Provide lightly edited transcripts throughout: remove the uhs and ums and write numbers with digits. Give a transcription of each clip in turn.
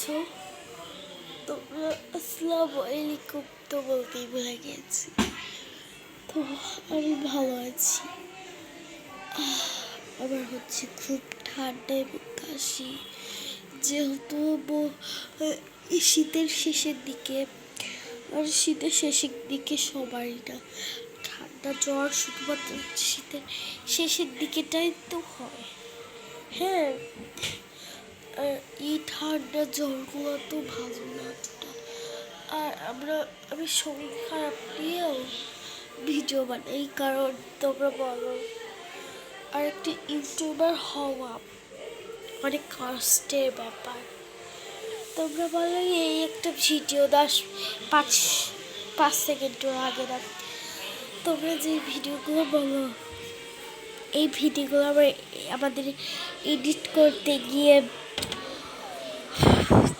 আছো? তোমরা আসসালামু আলাইকুম তো বলতেই ভুলে গিয়েছি। তো আমি ভালো আছি। আমার হচ্ছে খুব ঠান্ডা এবং কাশি, যেহেতু এই শীতের শেষের দিকে, আর শীতের শেষের দিকে সবারই না ঠান্ডা জ্বর শুধুমাত্র শীতের শেষের দিকেটাই তো হয়। হ্যাঁ, আর এই ঠান্ডা জ্বরগুলো তো ভালো না অতটা। আর আমি শরীর খারাপ নিয়েও ভিডিও বানাই, কারণ তোমরা বলো আর একটি ইউটিউবার হওয়া অনেক কষ্টের ব্যাপার। তোমরা বলো এই একটা ভিডিও পাঁচ পাঁচ সেকেন্ডের আগে না, তোমরা যে ভিডিওগুলো বলো এই ভিডিওগুলো আমাদের এডিট করতে গিয়ে,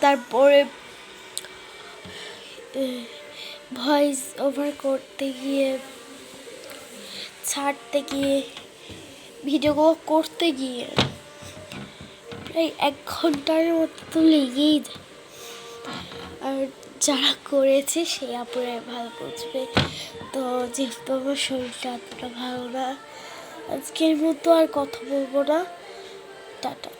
তারপরে ভয়েস ওভার করতে গিয়ে, ছাড়তে গিয়ে, ভিডিওগুলো করতে গিয়ে প্রায় 1 ঘন্টার মতো তো লেগেই যায়। আর যারা করেছে সে আপুরা ভালো বুঝবে। তো যেহেতু আমার শরীরটা এতটা ভালো না, আজকের মতো আর কথা বলবো না। টাটা।